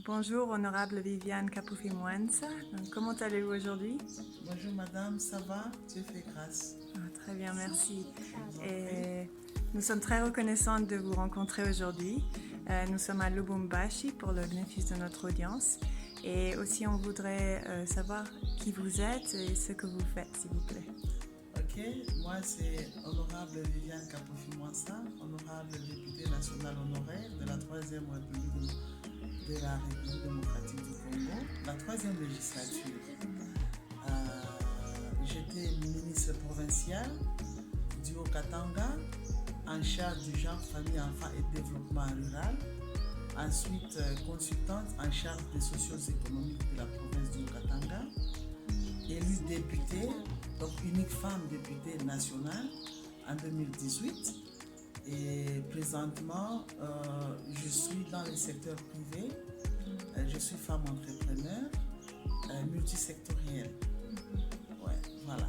Bonjour, honorable Viviane Kapufi-Mwansa. Comment allez-vous aujourd'hui? Bonjour madame, ça va? Dieu fait grâce. Très bien, merci. Je vous en prie. Et nous sommes très reconnaissantes de vous rencontrer aujourd'hui. Nous sommes à Lubumbashi pour le bénéfice de notre audience. Et aussi, on voudrait savoir qui vous êtes et ce que vous faites, s'il vous plaît. Ok, moi c'est honorable Viviane Kapufi-Mwansa, honorable députée nationale honoraire de la 3e République de la République démocratique du Congo, la 3e législature. J'étais ministre provincial du Haut-Katanga, en charge du genre, famille, enfants et développement rural. Ensuite, consultante en charge des socio-économiques de la province du Haut-Katanga. Élue députée, donc unique femme députée nationale en 2018. Et présentement, je suis dans le secteur privé. Je suis femme entrepreneur multisectorielle. Ouais, voilà.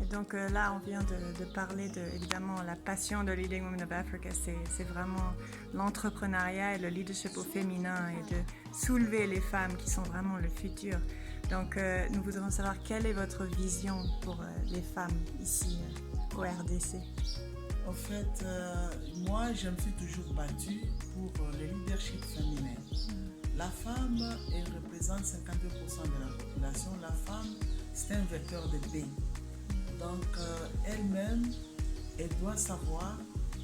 Et donc là, on vient de parler de, évidemment, la passion de Leading Women of Africa, c'est vraiment l'entrepreneuriat et le leadership au féminin et de soulever les femmes qui sont vraiment le futur. Donc nous voudrions savoir quelle est votre vision pour les femmes ici au RDC. En fait, moi, je me suis toujours battue pour le leadership féminin. La femme, elle représente 52% de la population. La femme, c'est un vecteur de paix. Donc, elle-même, elle doit savoir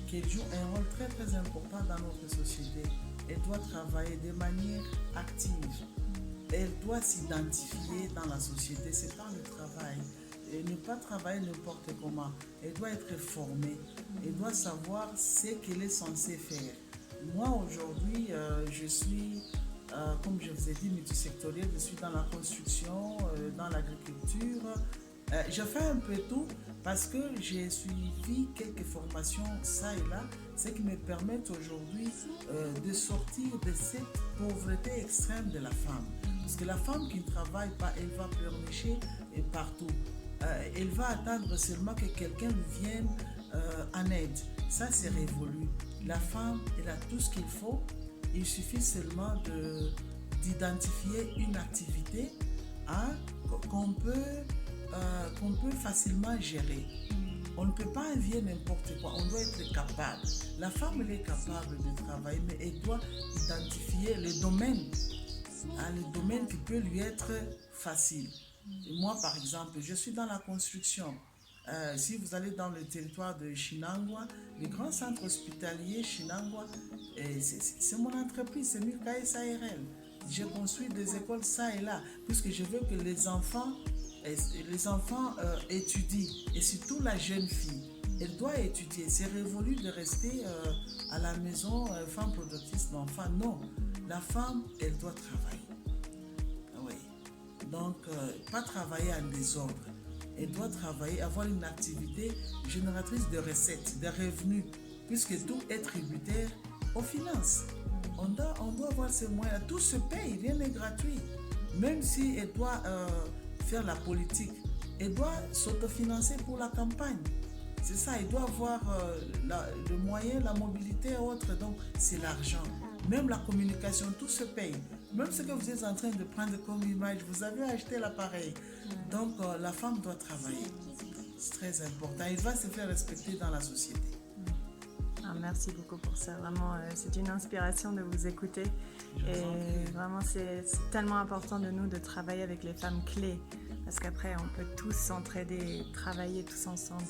qu'elle joue un rôle très très important dans notre société. Elle doit travailler de manière active. Elle doit s'identifier dans la société. C'est pas le travail. Et ne pas travailler n'importe comment. Elle doit être formée. Elle doit savoir ce qu'elle est censée faire. Moi, aujourd'hui, je suis, comme je vous ai dit, multisectorielle. Je suis dans la construction, dans l'agriculture. Je fais un peu tout parce que j'ai suivi quelques formations ça et là, ce qui me permettent aujourd'hui de sortir de cette pauvreté extrême de la femme. Parce que la femme qui ne travaille pas, elle va pleurnicher partout. Elle va attendre seulement que quelqu'un lui vienne en aide. Ça, c'est révolu. La femme, elle a tout ce qu'il faut. Il suffit seulement d'identifier une activité qu'on peut facilement gérer. On ne peut pas envier n'importe quoi, on doit être capable. La femme, elle est capable de travailler, mais elle doit identifier le domaine qui peut lui être facile. Et moi, par exemple, je suis dans la construction. Si vous allez dans le territoire de Chinangwa, le grand centre hospitalier Chinangwa, c'est mon entreprise, c'est Milka SARL. Je construis des écoles ça et là, puisque je veux que les enfants étudient, et surtout la jeune fille. Elle doit étudier. C'est révolu de rester à la maison, femme productrice d'enfants. Non, la femme, elle doit travailler. Oui. Donc, pas travailler en désordre. Elle doit travailler, avoir une activité génératrice de recettes, de revenus, puisque tout est tributaire aux finances. On doit avoir ces moyens. Tout se paye, rien n'est gratuit. Même si elle doit faire la politique, elle doit s'autofinancer pour la campagne. C'est ça, elle doit avoir le moyen, la mobilité et autres. Donc, c'est l'argent. Même la communication, tout se paye. Même ce que vous êtes en train de prendre comme image, vous avez acheté l'appareil. Donc, la femme doit travailler. C'est très important. Elle va se faire respecter dans la société. Merci beaucoup pour ça. Vraiment, c'est une inspiration de vous écouter. Et vraiment, c'est tellement important de nous de travailler avec les femmes clés. Parce qu'après, on peut tous s'entraider, travailler tous ensemble,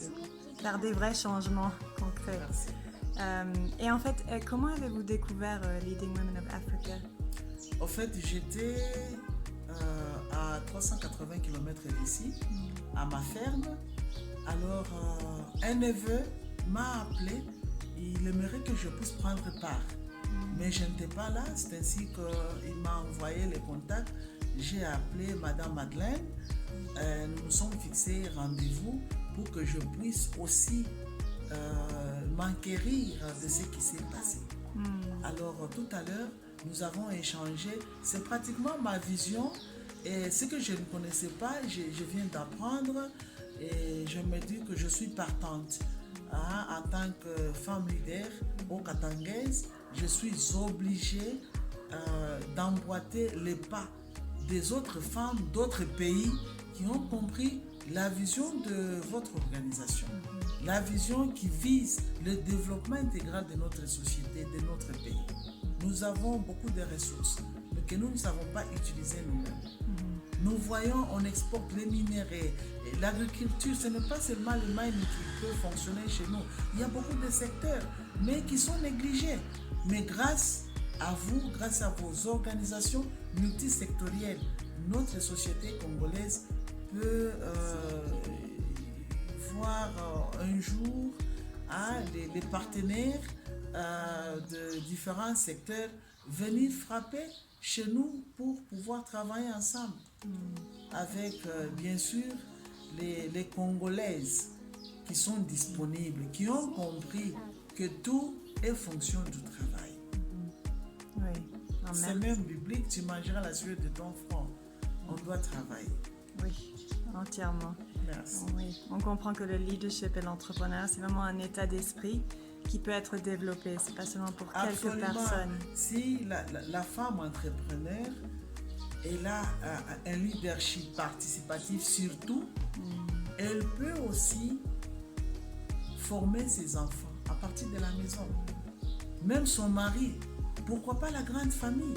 faire des vrais changements concrets. Merci. Et en fait, comment avez-vous découvert Leading Women of Africa? En fait, j'étais à 380 km d'ici, à ma ferme. Alors, un neveu m'a appelé. Il aimerait que je puisse prendre part. Mais je n'étais pas là. C'est ainsi qu'il m'a envoyé les contacts. J'ai appelé Madame Madeleine. Nous nous sommes fixés rendez-vous pour que je puisse aussi m'enquérir de ce qui s'est passé. Alors, tout à l'heure, nous avons échangé. C'est pratiquement ma vision. Et ce que je ne connaissais pas, je viens d'apprendre. Et je me dis que je suis partante. En tant que femme leader au Katangaise, je suis obligée d'emboîter les pas des autres femmes d'autres pays qui ont compris la vision de votre organisation, la vision qui vise le développement intégral de notre société, de notre pays. Nous avons beaucoup de ressources, mais que nous ne savons pas utiliser nous-mêmes. Nous voyons, on exporte les minéraux. L'agriculture, ce n'est pas seulement le mining qui peut fonctionner chez nous. Il y a beaucoup de secteurs, mais qui sont négligés. Mais grâce à vous, grâce à vos organisations multisectorielles, notre société congolaise peut voir un jour des partenaires de différents secteurs venir frapper chez nous pour pouvoir travailler ensemble avec bien sûr les Congolaises qui sont disponibles, qui ont compris que tout est fonction du travail. Oui. C'est même biblique, tu mangeras la sueur de ton front. On doit travailler. Oui, entièrement. Merci. Oui. On comprend que le leadership et l'entrepreneuriat, c'est vraiment un état d'esprit qui peut être développé. C'est pas seulement pour quelques personnes. Si la femme entrepreneur, elle a un leadership participatif surtout, elle peut aussi former ses enfants à partir de la maison. Même son mari, pourquoi pas la grande famille.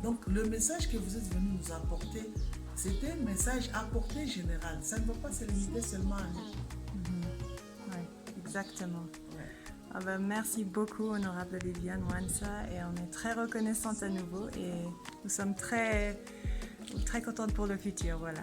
Donc le message que vous êtes venu nous apporter, c'était un message à portée générale. Ça ne va pas se limiter seulement à nous. Oui, exactement. Ah ben, merci beaucoup, honorable Viviane Mwansa, et on est très reconnaissante à nouveau et nous sommes très contentes pour le futur. Voilà.